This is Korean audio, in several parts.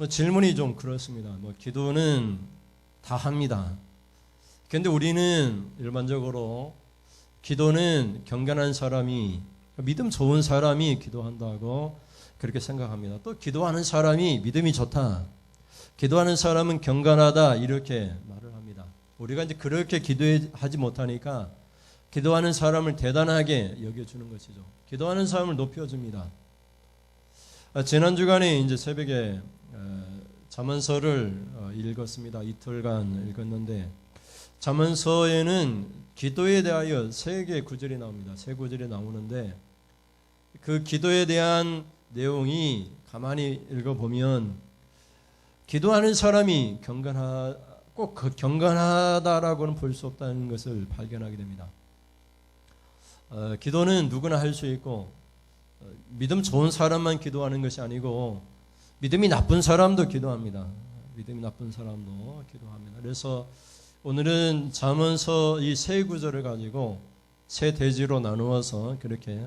질문이 좀 그렇습니다. 기도는 다 합니다. 그런데 우리는 일반적으로 기도는 경건한 사람이, 믿음 좋은 사람이 기도한다고 그렇게 생각합니다. 또 기도하는 사람이 믿음이 좋다, 기도하는 사람은 경건하다, 이렇게 말을 합니다. 우리가 이제 그렇게 기도하지 못하니까 기도하는 사람을 대단하게 여겨주는 것이죠. 기도하는 사람을 높여줍니다. 지난 주간에 이제 새벽에 잠언서를 읽었습니다. 이틀간 읽었는데, 잠언서에는 기도에 대하여 3개의 구절이 나옵니다. 3구절이 나오는데, 그 기도에 대한 내용이 가만히 읽어보면 기도하는 사람이 꼭 경건하다라고는 볼 수 없다는 것을 발견하게 됩니다. 기도는 누구나 할 수 있고, 믿음 좋은 사람만 기도하는 것이 아니고 믿음이 나쁜 사람도 기도합니다. 믿음이 나쁜 사람도 기도합니다. 그래서 오늘은 잠언서 이 3구절을 가지고 3대지로 나누어서 그렇게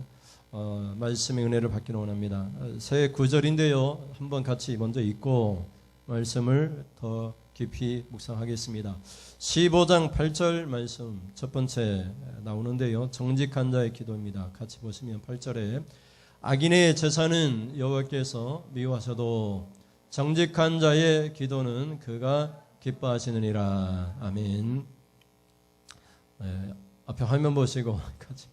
말씀의 은혜를 받기를 원합니다. 3구절인데요, 한번 같이 먼저 읽고 말씀을 더 깊이 묵상하겠습니다. 15장 8절 말씀 첫 번째 나오는데요, 정직한 자의 기도입니다. 같이 보시면 8절에 악인의 제사는 여호와께서 미워하셔도 정직한 자의 기도는 그가 기뻐하시느니라. 아멘. 앞에 화면 보시고 같이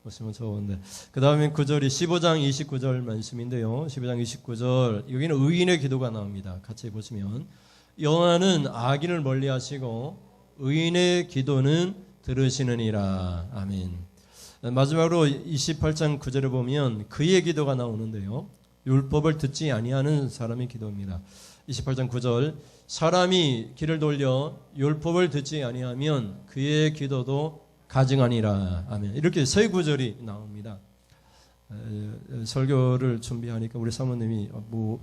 보시면 좋은데, 그 다음에 9절이 15장 29절 말씀인데요, 15장 29절 여기는 의인의 기도가 나옵니다. 같이 보시면 여호와는 악인을 멀리하시고 의인의 기도는 들으시느니라. 아멘. 마지막으로 28장 9절에 보면 그의 기도가 나오는데요, 율법을 듣지 아니하는 사람의 기도입니다. 28장 9절 사람이 귀를 돌려 율법을 듣지 아니하면 그의 기도도 가증하니라. 아멘. 이렇게 3구절이 나옵니다. 설교를 준비하니까 우리 사모님이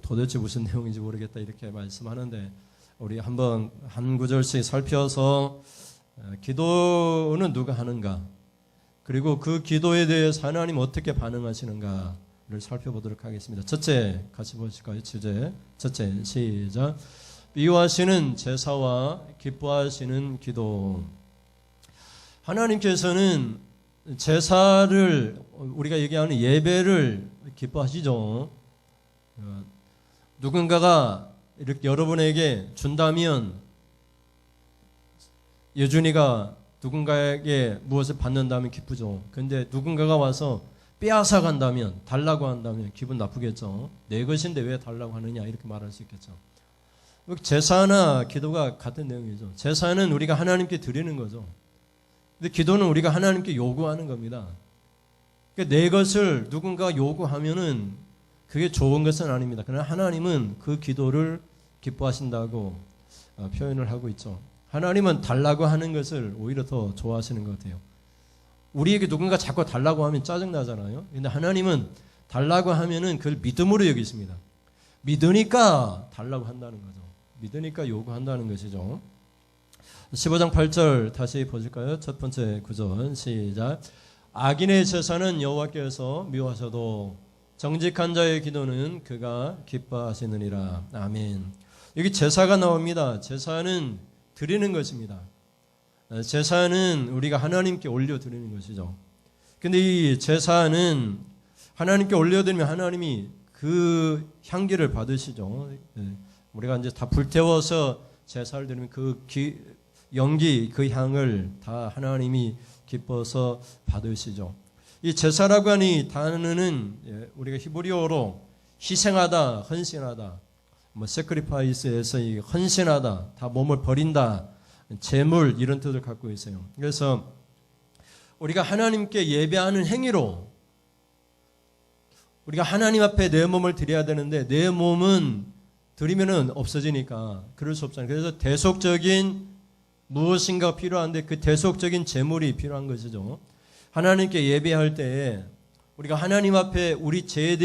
도대체 무슨 내용인지 모르겠다 이렇게 말씀하는데, 우리 한번 한 구절씩 살펴서 기도는 누가 하는가, 그리고 그 기도에 대해서 하나님 어떻게 반응하시는가를 살펴보도록 하겠습니다. 첫째 같이 보실까요? 주제 첫째 시작. 미워하시는 제사와 기뻐하시는 기도. 하나님께서는 제사를, 우리가 얘기하는 예배를 기뻐하시죠. 누군가가 이렇게 여러분에게 준다면, 여준이가 누군가에게 무엇을 받는다면 기쁘죠. 그런데 누군가가 와서 빼앗아 간다면, 달라고 한다면 기분 나쁘겠죠. 내 것인데 왜 달라고 하느냐 이렇게 말할 수 있겠죠. 제사나 기도가 같은 내용이죠. 제사는 우리가 하나님께 드리는 거죠. 근데 기도는 우리가 하나님께 요구하는 겁니다. 그러니까 내 것을 누군가가 요구하면은 그게 좋은 것은 아닙니다. 그러나 하나님은 그 기도를 기뻐하신다고 표현을 하고 있죠. 하나님은 달라고 하는 것을 오히려 더 좋아하시는 것 같아요. 우리에게 누군가 자꾸 달라고 하면 짜증나잖아요. 그런데 하나님은 달라고 하면은 그걸 믿음으로 여기십니다. 믿으니까 달라고 한다는 거죠. 믿으니까 요구한다는 것이죠. 15장 8절 다시 보실까요? 첫 번째 구절 시작. 악인의 제사는 여호와께서 미워하셔도 정직한 자의 기도는 그가 기뻐하시느니라. 아멘. 여기 제사가 나옵니다. 제사는 드리는 것입니다. 제사는 우리가 하나님께 올려드리는 것이죠. 근데 이 제사는 하나님께 올려드리면 하나님이 그 향기를 받으시죠. 우리가 이제 다 불태워서 제사를 드리면 그 연기, 그 향을 다 하나님이 기뻐서 받으시죠. 이 제사라고 하는 이 단어는 우리가 히브리어로 희생하다, 헌신하다, sacrifice에서 이 헌신하다, 다 몸을 버린다, 제물 이런 뜻을 갖고 있어요. 그래서 우리가 하나님께 예배하는 행위로 우리가 하나님 앞에 내 몸을 드려야 되는데 내 몸은 드리면은 없어지니까 그럴 수 없잖아요. 그래서 대속적인 무엇인가 필요한데 그 대속적인 제물이 필요한 것이죠. 하나님께 예배할 때에 우리가 하나님 앞에 우리 죄에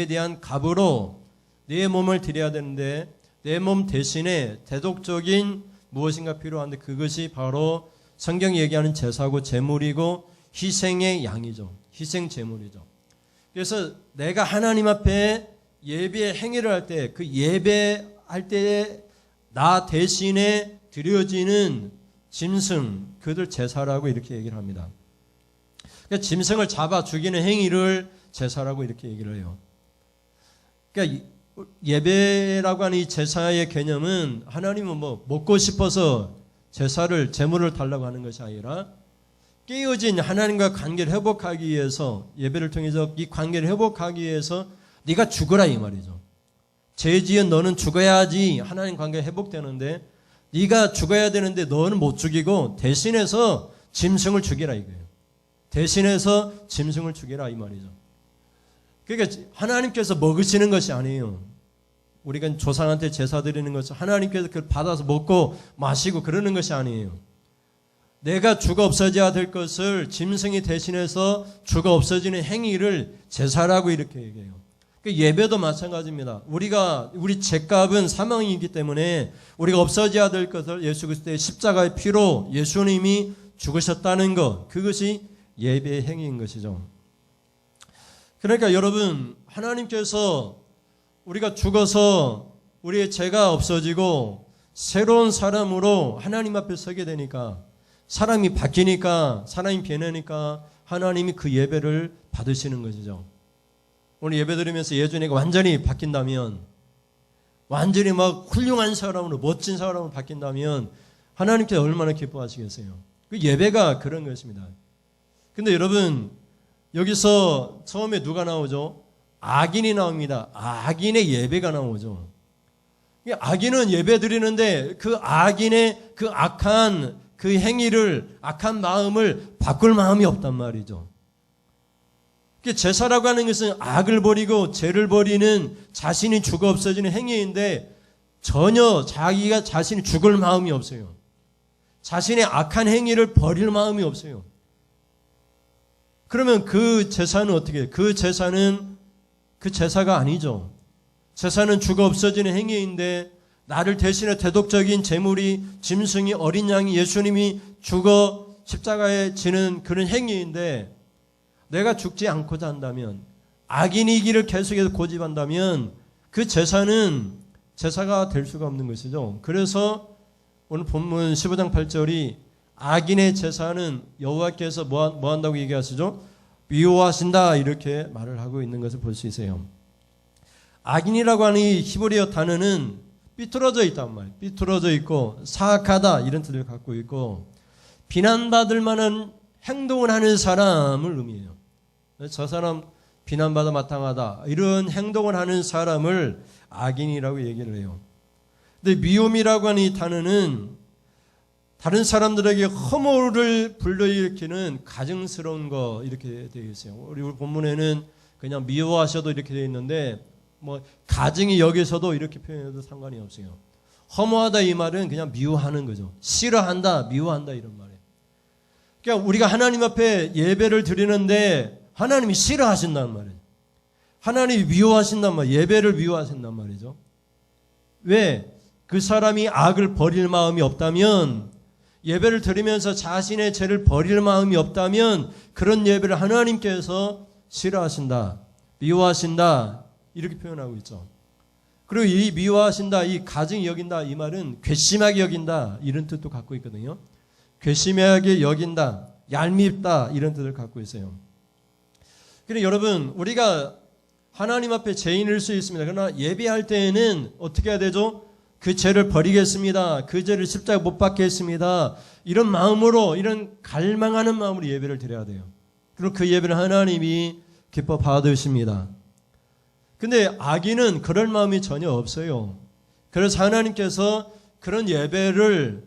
대한 값으로 내 몸을 드려야 되는데 내 몸 대신에 대속적인 무엇인가 필요한데 그것이 바로 성경이 얘기하는 제사고 제물이고 희생의 양이죠. 희생 제물이죠. 그래서 내가 하나님 앞에 예배의 행위를 할 때 그 예배할 때 나 대신에 드려지는 짐승, 그들 제사라고 이렇게 얘기를 합니다. 그러니까 짐승을 잡아 죽이는 행위를 제사라고 이렇게 얘기를 해요. 그러니까 예배라고 하는 이 제사의 개념은 하나님은 뭐 먹고 싶어서 제물을 달라고 하는 것이 아니라 깨어진 하나님과 관계를 회복하기 위해서, 예배를 통해서 이 관계를 회복하기 위해서 네가 죽어라 이 말이죠. 죄 지은 너는 죽어야지 하나님 관계가 회복되는데, 네가 죽어야 되는데 너는 못 죽이고 대신해서 짐승을 죽이라 이거예요. 대신해서 짐승을 죽이라 이 말이죠. 그러니까 하나님께서 먹으시는 것이 아니에요. 우리가 조상한테 제사 드리는 것은 하나님께서 그걸 받아서 먹고 마시고 그러는 것이 아니에요. 내가 죽어 없어져야 될 것을 짐승이 대신해서 죽어 없어지는 행위를 제사라고 이렇게 얘기해요. 예배도 마찬가지입니다. 우리 죄값은 사망이기 때문에 우리가 없어져야 될 것을 예수 그리스도의 십자가의 피로 예수님이 죽으셨다는 것, 그것이 예배의 행위인 것이죠. 그러니까 여러분, 하나님께서 우리가 죽어서 우리의 죄가 없어지고 새로운 사람으로 하나님 앞에 서게 되니까, 사람이 바뀌니까, 사람이 변하니까 하나님이 그 예배를 받으시는 것이죠. 오늘 예배 드리면서 예전에가 완전히 바뀐다면, 완전히 막 훌륭한 사람으로, 멋진 사람으로 바뀐다면 하나님께서 얼마나 기뻐하시겠어요. 그 예배가 그런 것입니다. 근데 여러분, 여기서 처음에 누가 나오죠? 악인이 나옵니다. 악인의 예배가 나오죠. 악인은 예배 드리는데 그 악인의 그 악한 그 행위를, 악한 마음을 바꿀 마음이 없단 말이죠. 제사라고 하는 것은 악을 버리고 죄를 버리는, 자신이 죽어 없어지는 행위인데 전혀 자신이 죽을 마음이 없어요. 자신의 악한 행위를 버릴 마음이 없어요. 그러면 그 제사는 어떻게 해요? 그 제사는 그 제사가 아니죠. 제사는 죽어 없어지는 행위인데, 나를 대신해 대독적인 제물이 짐승이, 어린 양이, 예수님이 죽어 십자가에 지는 그런 행위인데, 내가 죽지 않고자 한다면, 악인이 이 길을 계속해서 고집한다면 그 제사는 제사가 될 수가 없는 것이죠. 그래서 오늘 본문 15장 8절이 악인의 제사는 여호와께서 뭐 한다고 얘기하시죠? 미워하신다, 이렇게 말을 하고 있는 것을 볼 수 있어요. 악인이라고 하는 이 히브리어 단어는 삐뚤어져 있단 말이에요. 삐뚤어져 있고 사악하다 이런 뜻을 갖고 있고, 비난받을 만한 행동을 하는 사람을 의미해요. 저 사람 비난받아 마땅하다, 이런 행동을 하는 사람을 악인이라고 얘기를 해요. 근데 미움이라고 하는 이 단어는 다른 사람들에게 허물을 불러일으키는 가증스러운 거, 이렇게 되어 있어요. 우리 본문에는 그냥 미워하셔도 이렇게 되어 있는데, 뭐 가증이 여기서도 이렇게 표현해도 상관이 없어요. 허무하다 이 말은 그냥 미워하는 거죠. 싫어한다, 미워한다 이런 말이에요. 그러니까 우리가 하나님 앞에 예배를 드리는데 하나님이 싫어하신단 말이에요. 하나님이 미워하신단 말이에요. 예배를 미워하신단 말이죠. 왜? 그 사람이 악을 버릴 마음이 없다면, 예배를 드리면서 자신의 죄를 버릴 마음이 없다면 그런 예배를 하나님께서 싫어하신다, 미워하신다, 이렇게 표현하고 있죠. 그리고 이 미워하신다, 이 가증히 여긴다, 이 말은 괘씸하게 여긴다, 이런 뜻도 갖고 있거든요. 괘씸하게 여긴다, 얄밉다, 이런 뜻을 갖고 있어요. 그러니까 여러분, 우리가 하나님 앞에 죄인일 수 있습니다. 그러나 예배할 때에는 어떻게 해야 되죠? 그 죄를 버리겠습니다, 그 죄를 십자가 못 박겠습니다, 이런 마음으로, 이런 갈망하는 마음으로 예배를 드려야 돼요. 그리고 그 예배를 하나님이 기뻐 받으십니다. 근데 악인은 그럴 마음이 전혀 없어요. 그래서 하나님께서 그런 예배는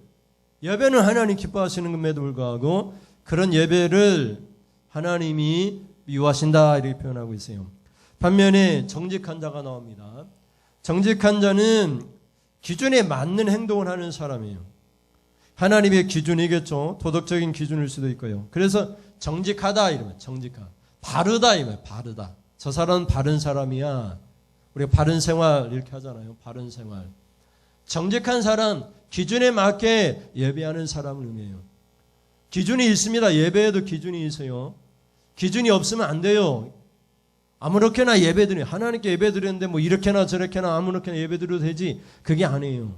하나님 기뻐하시는 것에도 불구하고 그런 예배를 하나님이 미워하신다, 이렇게 표현하고 있어요. 반면에 정직한 자가 나옵니다. 정직한 자는 기준에 맞는 행동을 하는 사람이에요. 하나님의 기준이겠죠. 도덕적인 기준일 수도 있고요. 그래서 정직하다 이러면 정직하, 바르다 이러면 바르다. 저 사람은 바른 사람이야. 우리가 바른 생활 이렇게 하잖아요. 바른 생활. 정직한 사람, 기준에 맞게 예배하는 사람을 의미해요. 기준이 있습니다. 예배에도 기준이 있어요. 기준이 없으면 안 돼요. 아무렇게나 예배드려 하나님께 예배드렸는데 뭐 이렇게나 저렇게나 아무렇게나 예배드려도 되지, 그게 아니에요.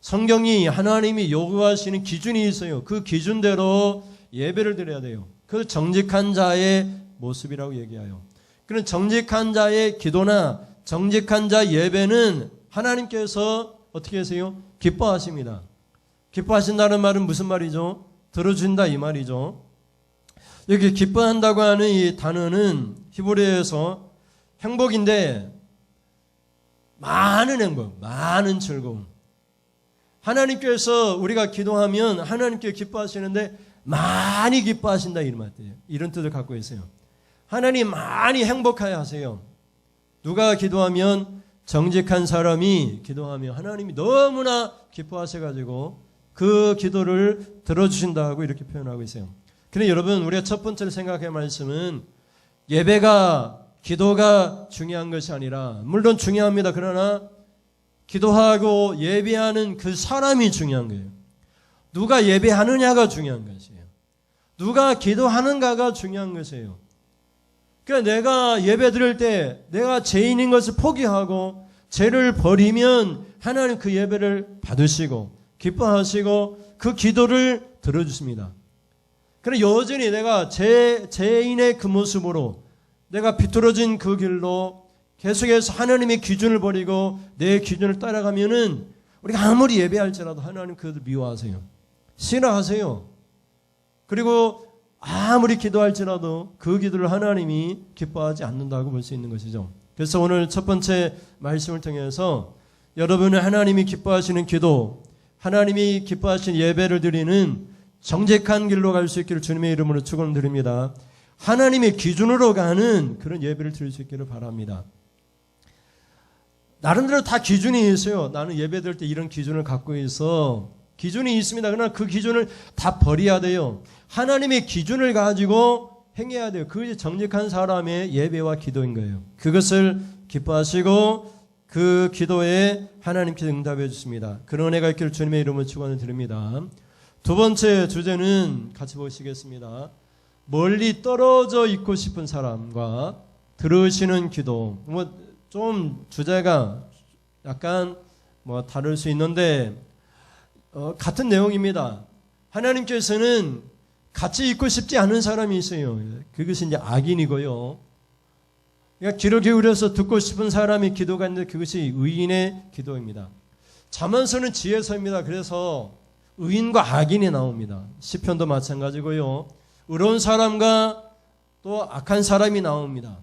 성경이 하나님이 요구하시는 기준이 있어요. 그 기준대로 예배를 드려야 돼요. 그 정직한 자의 모습이라고 얘기해요. 그런 정직한 자의 기도나 정직한 자 예배는 하나님께서 어떻게 하세요? 기뻐하십니다. 기뻐하신다는 말은 무슨 말이죠? 들어준다 이 말이죠. 여기 기뻐한다고 하는 이 단어는 히브리어에서 행복인데 많은 행복, 많은 즐거움. 하나님께서 우리가 기도하면 하나님께 기뻐하시는데 많이 기뻐하신다 이런 뜻을 갖고 있어요. 하나님 많이 행복하게 하세요. 누가 기도하면, 정직한 사람이 기도하면 하나님이 너무나 기뻐하셔가지고 그 기도를 들어주신다고 이렇게 표현하고 있어요. 그런데 여러분, 우리가 첫 번째로 생각해야 할 말씀은 예배가, 기도가 중요한 것이 아니라, 물론 중요합니다. 그러나 기도하고 예배하는 그 사람이 중요한 거예요. 누가 예배하느냐가 중요한 것이에요. 누가 기도하는가가 중요한 것이에요. 그러니까 내가 예배 드릴 때 내가 죄인인 것을 포기하고 죄를 버리면 하나님 그 예배를 받으시고 기뻐하시고 그 기도를 들어주십니다. 그러나 여전히 내가 죄인의 그 모습으로 내가 비뚤어진 그 길로 계속해서 하나님의 기준을 버리고 내 기준을 따라가면은 우리가 아무리 예배할지라도 하나님 그것을 미워하세요. 싫어하세요. 그리고 아무리 기도할지라도 그 기도를 하나님이 기뻐하지 않는다고 볼 수 있는 것이죠. 그래서 오늘 첫 번째 말씀을 통해서 여러분은 하나님이 기뻐하시는 기도, 하나님이 기뻐하시는 예배를 드리는 정직한 길로 갈 수 있기를 주님의 이름으로 축원드립니다. 하나님의 기준으로 가는 그런 예배를 드릴 수 있기를 바랍니다. 나름대로 다 기준이 있어요. 나는 예배 드릴 때 이런 기준을 갖고 있어. 기준이 있습니다. 그러나 그 기준을 다 버려야 돼요. 하나님의 기준을 가지고 행해야 돼요. 그것이 정직한 사람의 예배와 기도인 거예요. 그것을 기뻐하시고 그 기도에 하나님께 응답해 주십니다. 그런 은혜가 있기를 주님의 이름으로 축원을 드립니다. 두 번째 주제는 같이 보시겠습니다. 멀리 떨어져 있고 싶은 사람과 들으시는 기도. 좀 주제가 약간 다를 수 있는데 같은 내용입니다. 하나님께서는 같이 있고 싶지 않은 사람이 있어요. 그것이 이제 악인이고요. 그러니까 귀를 기울여서 듣고 싶은 사람이 기도가 있는데 그것이 의인의 기도입니다. 잠언서는 지혜서입니다. 그래서 의인과 악인이 나옵니다. 시편도 마찬가지고요. 의로운 사람과 또 악한 사람이 나옵니다.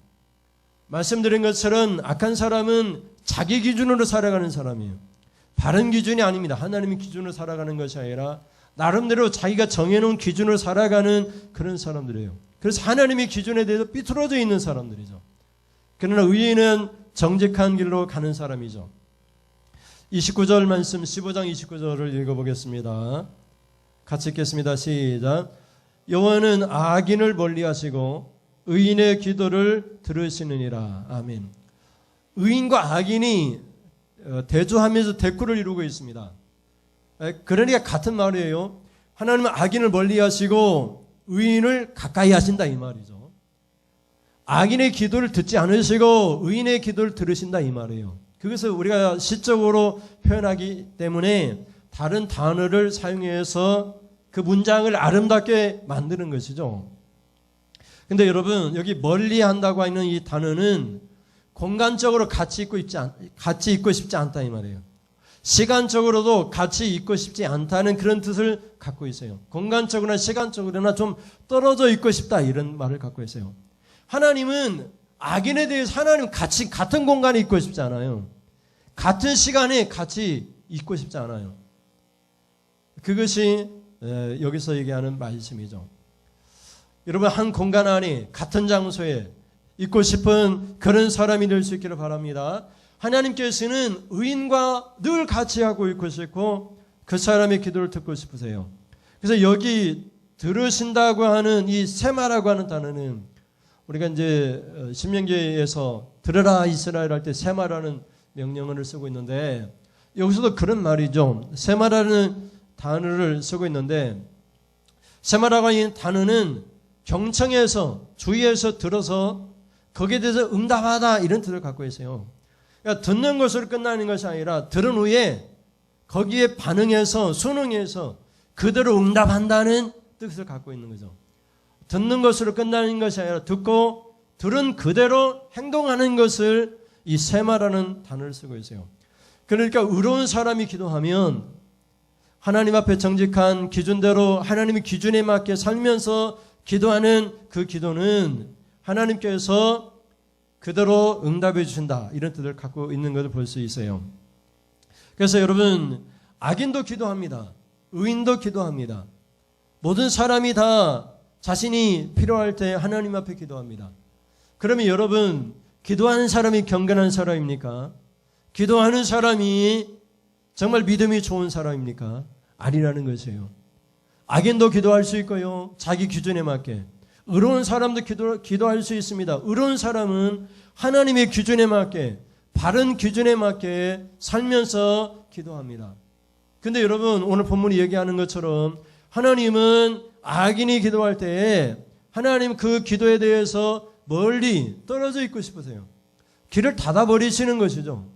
말씀드린 것처럼 악한 사람은 자기 기준으로 살아가는 사람이에요. 바른 기준이 아닙니다. 하나님의 기준으로 살아가는 것이 아니라 나름대로 자기가 정해놓은 기준으로 살아가는 그런 사람들이에요. 그래서 하나님의 기준에 대해서 삐뚤어져 있는 사람들이죠. 그러나 의인은 정직한 길로 가는 사람이죠. 29절 말씀 15장 29절을 읽어보겠습니다. 같이 읽겠습니다. 시작. 여호와는 악인을 멀리하시고 의인의 기도를 들으시느니라. 아멘. 의인과 악인이 대조하면서 대꾸를 이루고 있습니다. 그러니까 같은 말이에요. 하나님은 악인을 멀리하시고 의인을 가까이 하신다 이 말이죠. 악인의 기도를 듣지 않으시고 의인의 기도를 들으신다 이 말이에요. 그것을 우리가 시적으로 표현하기 때문에 다른 단어를 사용해서 그 문장을 아름답게 만드는 것이죠. 근데 여러분, 여기 멀리 한다고 하는 이 단어는 공간적으로 같이 있고 싶지 않다 이 말이에요. 시간적으로도 같이 있고 싶지 않다는 그런 뜻을 갖고 있어요. 공간적으로나 시간적으로나 좀 떨어져 있고 싶다 이런 말을 갖고 있어요. 하나님은 악인에 대해서 하나님 같은 공간에 있고 싶지 않아요. 같은 시간에 같이 있고 싶지 않아요. 그것이 여기서 얘기하는 말씀이죠. 여러분, 한 공간 안에 같은 장소에 있고 싶은 그런 사람이 될 수 있기를 바랍니다. 하나님께서는 의인과 늘 같이 하고 있고 싶고 그 사람의 기도를 듣고 싶으세요. 그래서 여기 들으신다고 하는 이 세마라고 하는 단어는 우리가 이제 신명기에서 들으라 이스라엘 할 때 세마라는 명령어를 쓰고 있는데 여기서도 그런 말이죠. 세마라는 단어를 쓰고 있는데 세마라고 하는 단어는 경청해서 주위에서 들어서 거기에 대해서 응답하다 이런 뜻을 갖고 있어요. 그러니까 듣는 것으로 끝나는 것이 아니라 들은 후에 거기에 반응해서 순응해서 그대로 응답한다는 뜻을 갖고 있는 거죠. 듣는 것으로 끝나는 것이 아니라 듣고 들은 그대로 행동하는 것을 이 세마라는 단어를 쓰고 있어요. 그러니까 의로운 사람이 기도하면 하나님 앞에 정직한 기준대로 하나님의 기준에 맞게 살면서 기도하는 그 기도는 하나님께서 그대로 응답해 주신다. 이런 뜻을 갖고 있는 것을 볼 수 있어요. 그래서 여러분, 악인도 기도합니다. 의인도 기도합니다. 모든 사람이 다 자신이 필요할 때 하나님 앞에 기도합니다. 그러면 여러분, 기도하는 사람이 경건한 사람입니까? 기도하는 사람이 정말 믿음이 좋은 사람입니까? 아니라는 것이에요. 악인도 기도할 수 있고요. 자기 기준에 맞게. 의로운 사람도 기도할 수 있습니다. 의로운 사람은 하나님의 기준에 맞게, 바른 기준에 맞게 살면서 기도합니다. 근데 여러분, 오늘 본문이 얘기하는 것처럼 하나님은 악인이 기도할 때에 하나님 그 기도에 대해서 멀리 떨어져 있고 싶으세요. 길을 닫아버리시는 것이죠.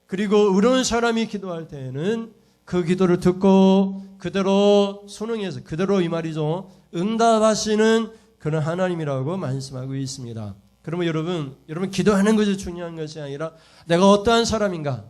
그리고 의로운 사람이 기도할 때에는 그 기도를 듣고 그대로 순응해서 그대로 이 말이죠. 응답하시는 그런 하나님이라고 말씀하고 있습니다. 그러면 여러분 기도하는 것이 중요한 것이 아니라 내가 어떠한 사람인가?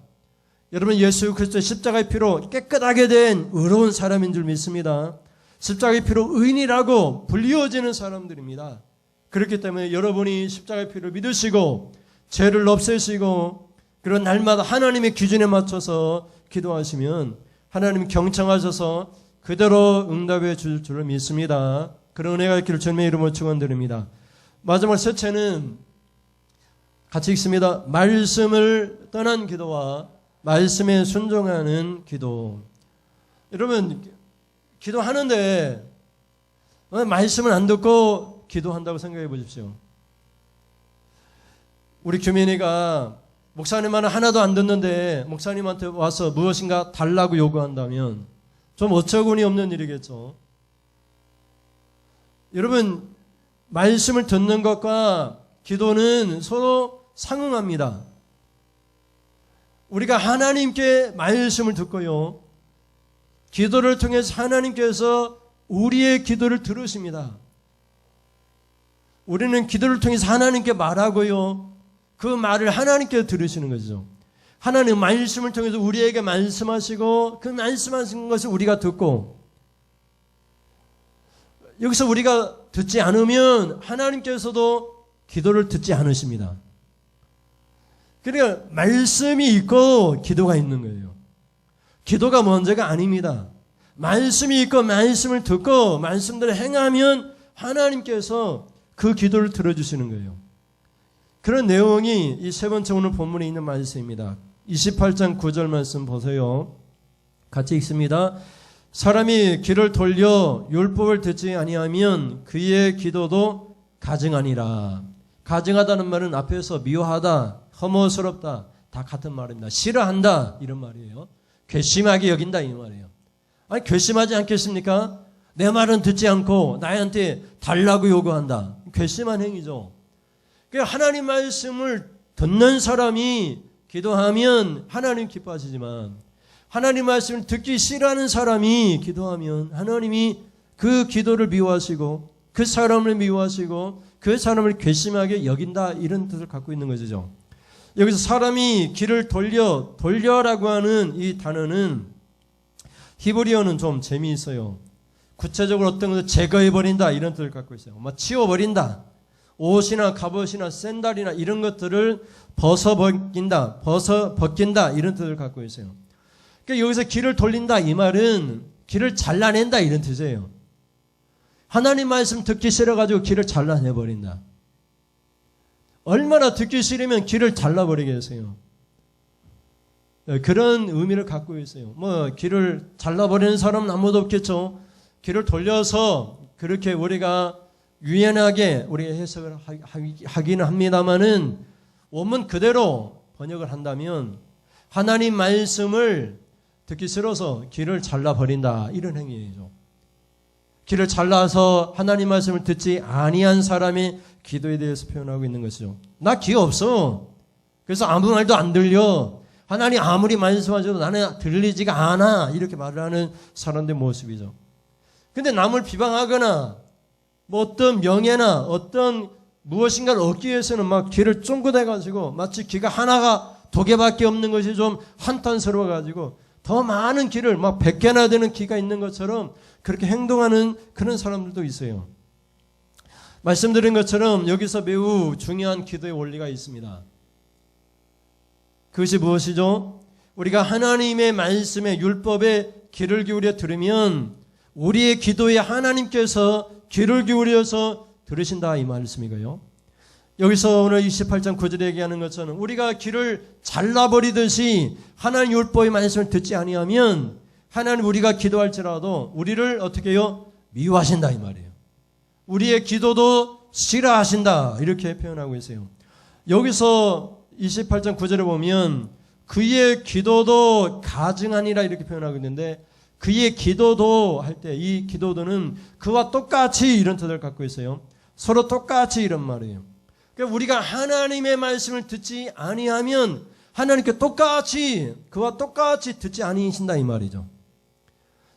여러분 예수 그리스도의 십자가의 피로 깨끗하게 된 의로운 사람인 줄 믿습니다. 십자가의 피로 의인이라고 불리워지는 사람들입니다. 그렇기 때문에 여러분이 십자가의 피를 믿으시고 죄를 없애시고 그런 날마다 하나님의 기준에 맞춰서 기도하시면 하나님 경청하셔서 그대로 응답해 줄 줄을 믿습니다. 그런 은혜가 있기를 주님의 이름으로 축원드립니다. 마지막 셋째는 같이 읽습니다. 말씀을 떠난 기도와 말씀에 순종하는 기도. 여러분 기도하는데 말씀을 안 듣고 기도한다고 생각해 보십시오. 우리 규민이가 목사님 말은 하나도 안 듣는데 목사님한테 와서 무엇인가 달라고 요구한다면 좀 어처구니 없는 일이겠죠. 여러분 말씀을 듣는 것과 기도는 서로 상응합니다. 우리가 하나님께 말씀을 듣고요. 기도를 통해서 하나님께서 우리의 기도를 들으십니다. 우리는 기도를 통해서 하나님께 말하고요. 그 말을 하나님께 들으시는 거죠. 하나님 말씀을 통해서 우리에게 말씀하시고 그 말씀하신 것을 우리가 듣고 여기서 우리가 듣지 않으면 하나님께서도 기도를 듣지 않으십니다. 그러니까 말씀이 있고 기도가 있는 거예요. 기도가 먼저가 아닙니다. 말씀이 있고 말씀을 듣고 말씀대로 행하면 하나님께서 그 기도를 들어주시는 거예요. 그런 내용이 이 세 번째 오늘 본문에 있는 말씀입니다. 28장 9절 말씀 보세요. 같이 읽습니다. 사람이 귀를 돌려 율법을 듣지 아니하면 그의 기도도 가증하니라. 가증하다는 말은 앞에서 미워하다, 혐오스럽다 다 같은 말입니다. 싫어한다 이런 말이에요. 괘씸하게 여긴다 이 말이에요. 아니 괘씸하지 않겠습니까? 내 말은 듣지 않고 나한테 달라고 요구한다. 괘씸한 행위죠. 하나님 말씀을 듣는 사람이 기도하면 하나님 기뻐하시지만 하나님 말씀을 듣기 싫어하는 사람이 기도하면 하나님이 그 기도를 미워하시고 그 사람을 미워하시고 그 사람을 괘씸하게 여긴다 이런 뜻을 갖고 있는 것이죠. 여기서 사람이 귀를 돌려라고 하는 이 단어는 히브리어는 좀 재미있어요. 구체적으로 어떤 것을 제거해버린다 이런 뜻을 갖고 있어요. 치워버린다. 옷이나 갑옷이나 샌들이나 이런 것들을 벗긴다 이런 뜻을 갖고 있어요. 그러니까 여기서 귀를 돌린다 이 말은 귀를 잘라낸다 이런 뜻이에요. 하나님 말씀 듣기 싫어가지고 귀를 잘라내버린다. 얼마나 듣기 싫으면 귀를 잘라버리겠어요. 그런 의미를 갖고 있어요. 귀를 잘라버리는 사람은 아무도 없겠죠. 귀를 돌려서 그렇게 우리가 유연하게 우리가 해석을 하기는 합니다만은 원문 그대로 번역을 한다면 하나님 말씀을 듣기 싫어서 귀를 잘라버린다 이런 행위죠. 길을 잘라서 하나님 말씀을 듣지 아니한 사람의 기도에 대해서 표현하고 있는 것이죠. 나 귀 없어. 그래서 아무 말도 안 들려. 하나님 아무리 말씀하셔도 나는 들리지가 않아. 이렇게 말을 하는 사람들의 모습이죠. 근데 남을 비방하거나 뭐 어떤 명예나 어떤 무엇인가를 얻기 위해서는 막 귀를 쫑긋해가지고 마치 귀가 하나가 2개밖에 없는 것이 좀 한탄스러워가지고 더 많은 귀를 막 100개나 되는 귀가 있는 것처럼 그렇게 행동하는 그런 사람들도 있어요. 말씀드린 것처럼 여기서 매우 중요한 기도의 원리가 있습니다. 그것이 무엇이죠? 우리가 하나님의 말씀에 율법에 귀를 기울여 들으면 우리의 기도에 하나님께서 귀를 기울여서 들으신다 이 말씀이고요. 여기서 오늘 28장 9절에 얘기하는 것처럼 우리가 귀를 잘라버리듯이 하나님 율법의 말씀을 듣지 아니하면 하나님 우리가 기도할지라도 우리를 어떻게 해요? 미워하신다 이 말이에요. 우리의 기도도 싫어하신다 이렇게 표현하고 있어요. 여기서 28장 9절에 보면 그의 기도도 가증하니라 이렇게 표현하고 있는데 그의 기도도 할 때 이 기도도는 그와 똑같이 이런 뜻을 갖고 있어요. 서로 똑같이 이런 말이에요. 그러니까 우리가 하나님의 말씀을 듣지 아니하면 하나님께 똑같이 그와 똑같이 듣지 아니신다 이 말이죠.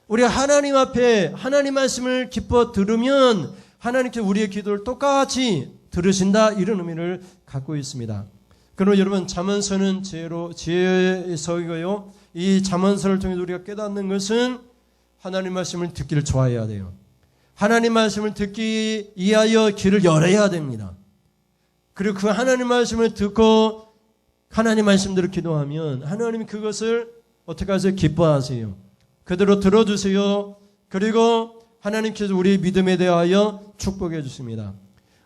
우리가 하나님 앞에 하나님 말씀을 기뻐 들으면 하나님께 우리의 기도를 똑같이 들으신다 이런 의미를 갖고 있습니다. 그러면 여러분 잠언서는 지혜의 서이고요. 이 잠언서를 통해서 우리가 깨닫는 것은 하나님 말씀을 듣기를 좋아해야 돼요. 하나님 말씀을 듣기 위하여 귀를 열어야 됩니다. 그리고 그 하나님 말씀을 듣고 하나님 말씀대로 기도하면 하나님이 그것을 어떻게 하세요? 기뻐하세요. 그대로 들어주세요. 그리고 하나님께서 우리의 믿음에 대하여 축복해 주십니다.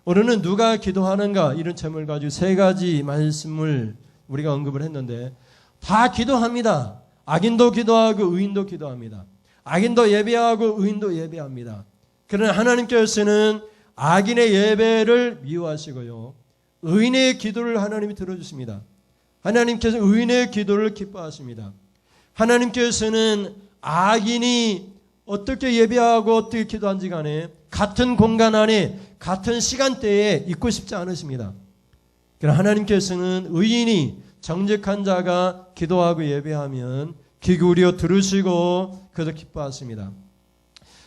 오늘은 누가 기도하는가 이런 제목을 가지고 3가지 말씀을 우리가 언급을 했는데 다 기도합니다. 악인도 기도하고 의인도 기도합니다. 악인도 예배하고 의인도 예배합니다. 그러나 하나님께서는 악인의 예배를 미워하시고요. 의인의 기도를 하나님이 들어주십니다. 하나님께서 의인의 기도를 기뻐하십니다. 하나님께서는 악인이 어떻게 예배하고 어떻게 기도한지 간에 같은 공간 안에 같은 시간대에 있고 싶지 않으십니다. 그러나 하나님께서는 의인이 정직한 자가 기도하고 예배하면 귀 기울여 들으시고 그도 기뻐하십니다.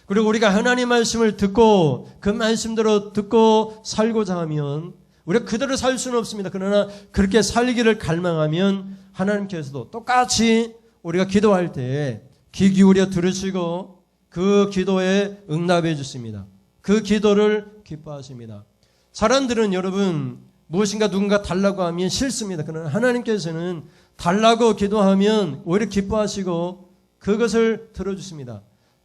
그리고 우리가 하나님 말씀을 듣고 그 말씀대로 듣고 살고자 하면 우리가 그대로 살 수는 없습니다. 그러나 그렇게 살기를 갈망하면 하나님께서도 똑같이 우리가 기도할 때 귀 기울여 들으시고 그 기도에 응답해 주십니다. 그 기도를 기뻐하십니다. 사람들은 여러분 무엇인가 누군가 달라고 하면 싫습니다. 그러나 하나님께서는 달라고 기도하면 오히려 기뻐하시고 그것을 들어주십니다.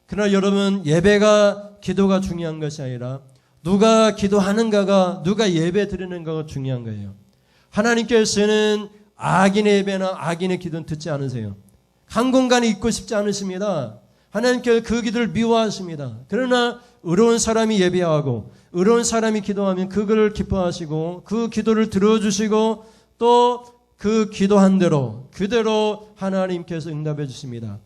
그러나 여러분 예배가 기도가 중요한 것이 아니라 누가 기도하는가가 누가 예배 드리는가가 중요한 거예요. 하나님께서는 악인의 예배나 악인의 기도는 듣지 않으세요. 한 공간에 있고 싶지 않으십니다. 하나님께서 그 기도를 미워하십니다. 그러나 의로운 사람이 예배하고 의로운 사람이 기도하면 그걸 기뻐하시고 그 기도를 들어주시고 또 그 기도한 대로 그대로 하나님께서 응답해 주십니다.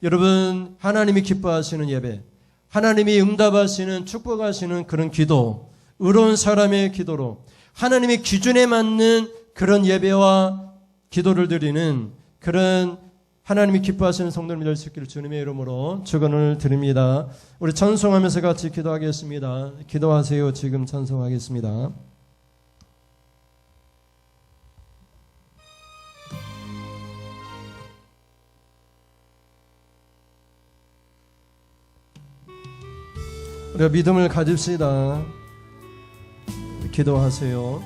여러분 하나님이 기뻐하시는 예배, 하나님이 응답하시는 축복하시는 그런 기도, 의로운 사람의 기도로 하나님의 기준에 맞는 그런 예배와 기도를 드리는 그런 하나님이 기뻐하시는 성도를 될 수 있기를 주님의 이름으로 축원을 드립니다. 우리 찬송하면서 같이 기도하겠습니다. 기도하세요. 지금 찬송하겠습니다. 우리가 믿음을 가집시다. 기도하세요.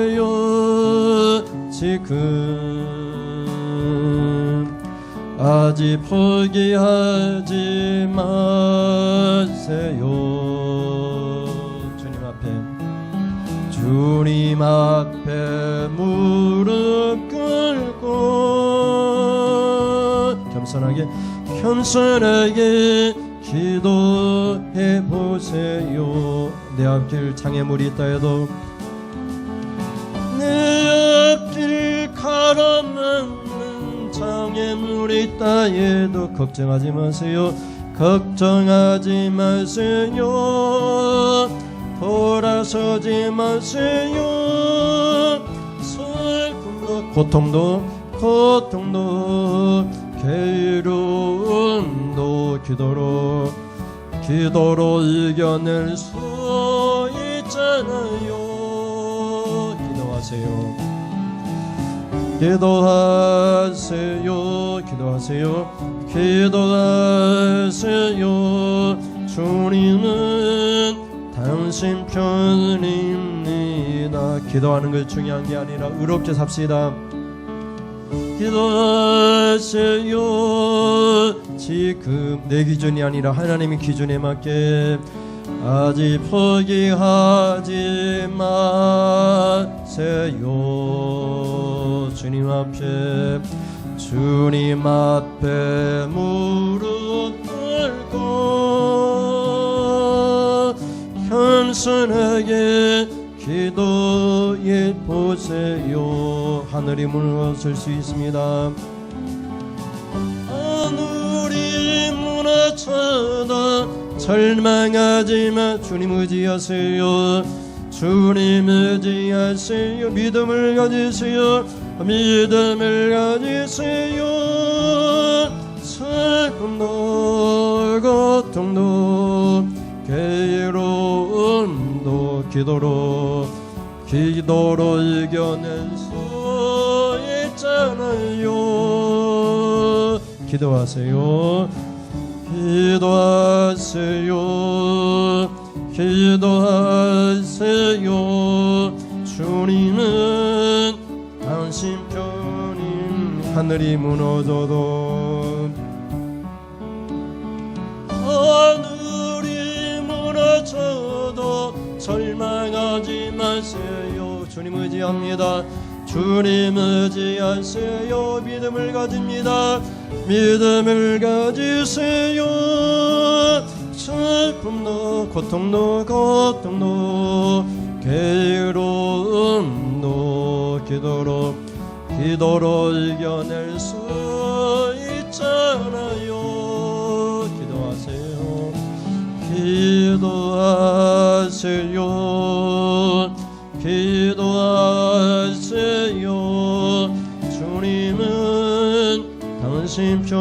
기도하세요. 지금 아직 포기하지 마세요. 주님 앞에 무릎 꿇고 겸손하게 기도해 보세요. 내 앞길 장애물이 있다 해도 내 앞길 가로막는 장애물이 있다 해도 걱정하지 마세요. 걱정하지 마세요. 돌아서지 마세요. 슬픔도 고통도 괴로움도 기도로 이겨낼 수 있잖아요. 기도하세요. 주님은 당신 편입니다. 기도하는 것 중요한 게 아니라 의롭게 삽시다. 기도하세요. 지금 내 기준이 아니라 하나님의 기준에 맞게 아직 포기하지 마세요. 주님 앞에 무릎 꿇고 겸손하게 기도해 보세요. 하늘이 무너질 수 있습니다. 하늘이 무너져도 절망하지 마. 주님 의지하세요. 믿음을 가지세요. 슬픔도 고통도 괴로움도 기도로 이겨낼 수 있잖아요. 기도하세요. 주님은 당신 편임. 하늘이 무너져도 절망하지 마세요. 주님 의지합니다. 주님 의지하세요. 믿음을 가집니다. 믿음을 가지세요. 슬픔도 고통도 괴로움도 기도로 이겨낼 수 있잖아요. 기도하세요. 주님은 당신 편입니다.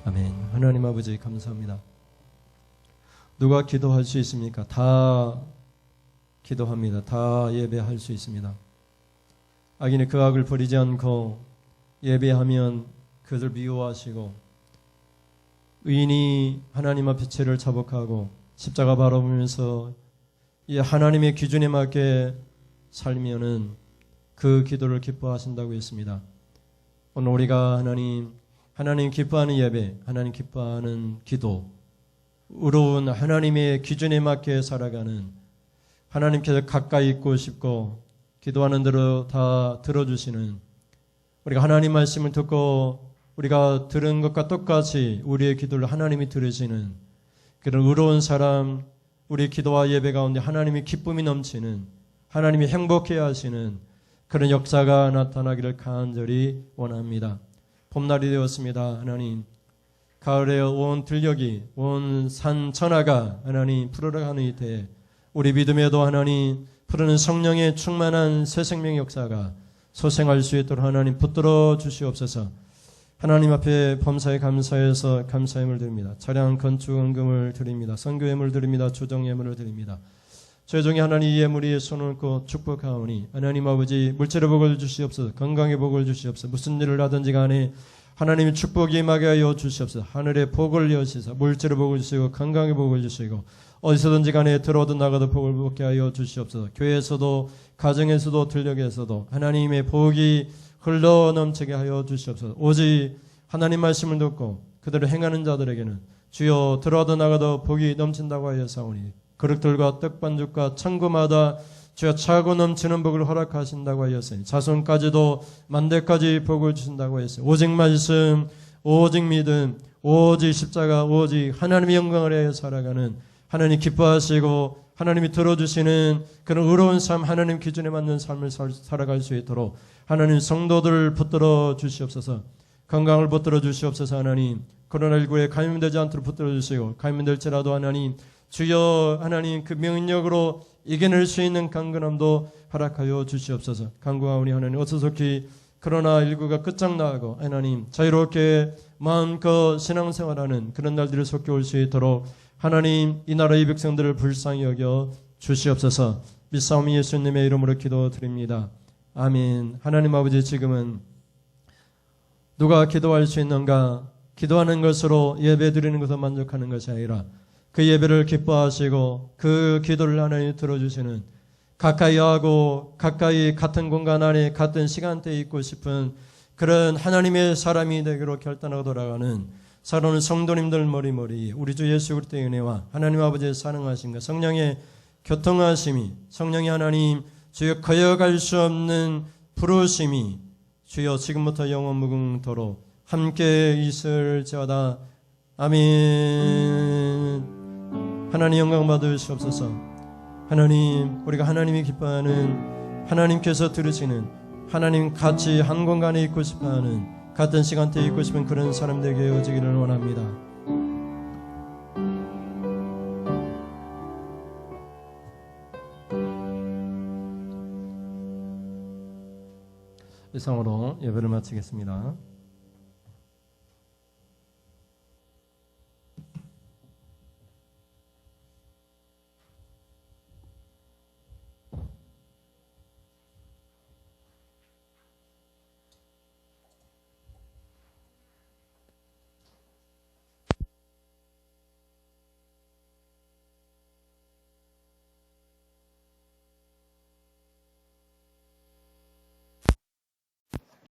아멘. 하나님 아버지 감사합니다. 누가 기도할 수 있습니까? 다 기도합니다. 다 예배할 수 있습니다. 악인이 그 악을 버리지 않고 예배하면 그들 미워하시고, 의인이 하나님 앞에 죄를 자복하고 십자가 바라보면서 이 하나님의 기준에 맞게 살면은 그 기도를 기뻐하신다고 했습니다. 오늘 우리가 하나님 기뻐하는 예배, 하나님 기뻐하는 기도, 의로운 하나님의 기준에 맞게 살아가는, 하나님께서 가까이 있고 싶고 기도하는 대로 다 들어주시는, 우리가 하나님 말씀을 듣고 우리가 들은 것과 똑같이 우리의 기도를 하나님이 들으시는 그런 의로운 사람, 우리 기도와 예배 가운데 하나님의 기쁨이 넘치는, 하나님이 행복해 하시는 그런 역사가 나타나기를 간절히 원합니다. 봄날이 되었습니다. 하나님, 가을에 온 들녘이, 온 산 천하가 하나님 푸르러가는 이때에 우리 믿음에도 하나님 푸르는 성령의 충만한 새 생명의 역사가 소생할 수 있도록 하나님 붙들어 주시옵소서. 하나님 앞에 범사에 감사해서 감사함을 드립니다. 차량 건축 헌금을 드립니다. 선교 예물 드립니다. 조정 예물을 드립니다. 최종의 하나님 이 예물이 손을 얹고 축복하오니 하나님 아버지 물질의 복을 주시옵소서. 건강의 복을 주시옵소서. 무슨 일을 하든지 간에 하나님의 축복이 임하게 하여 주시옵소서. 하늘의 복을 여시사 물질의 복을 주시고 건강의 복을 주시고 어디서든지 간에 들어오든 나가도 복을 받게 하여 주시옵소서. 교회에서도 가정에서도 들녘에서도 하나님의 복이 흘러 넘치게 하여 주시옵소서. 오직 하나님 말씀을 듣고 그대로 행하는 자들에게는 주여 들어와도 나가도 복이 넘친다고 하였사오니 그릇들과 떡반죽과 창고마다 주여 차고 넘치는 복을 허락하신다고 하였으니 자손까지도 만대까지 복을 주신다고 하였으니 오직 말씀, 오직 믿음, 오직 십자가, 오직 하나님의 영광을 위하여 살아가는 하나님 기뻐하시고 하나님이 들어주시는 그런 의로운 삶, 하나님 기준에 맞는 삶을 살아갈 수 있도록 하나님 성도들을 붙들어 주시옵소서. 건강을 붙들어 주시옵소서. 하나님 코로나19에 감염되지 않도록 붙들어 주시고, 감염될지라도 하나님 주여 하나님 그 명령으로 이겨낼 수 있는 강건함도 허락하여 주시옵소서. 간구하오니 하나님 어서속히 코로나19가 끝장나고 하나님 자유롭게 마음껏 신앙생활하는 그런 날들이 속히 올 수 있도록 하나님 이 나라의 백성들을 불쌍히 여겨 주시옵소서. 믿사오니 예수님의 이름으로 기도드립니다. 아멘. 하나님 아버지, 지금은 누가 기도할 수 있는가? 기도하는 것으로 예배 드리는 것으로 만족하는 것이 아니라 그 예배를 기뻐하시고 그 기도를 하나님 들어주시는, 가까이 하고 가까이 같은 공간 안에 같은 시간대에 있고 싶은 그런 하나님의 사람이 되기로 결단하고 돌아가는 살아오는 성도님들 머리머리 우리 주 예수 그리스도의 은혜와 하나님 아버지의 사랑하심과 성령의 교통하심이, 성령이 하나님 주여 거여갈 수 없는 부르심이 주여 지금부터 영원 무궁토록 함께 있을지어다. 아멘. 하나님 영광 받으시옵소서. 하나님, 우리가 하나님이 기뻐하는, 하나님께서 들으시는, 하나님 같이 한 공간에 있고 싶어하는, 같은 시간대에 있고 싶은 그런 사람 되게 되어지기를 원합니다. 이상으로 예배를 마치겠습니다.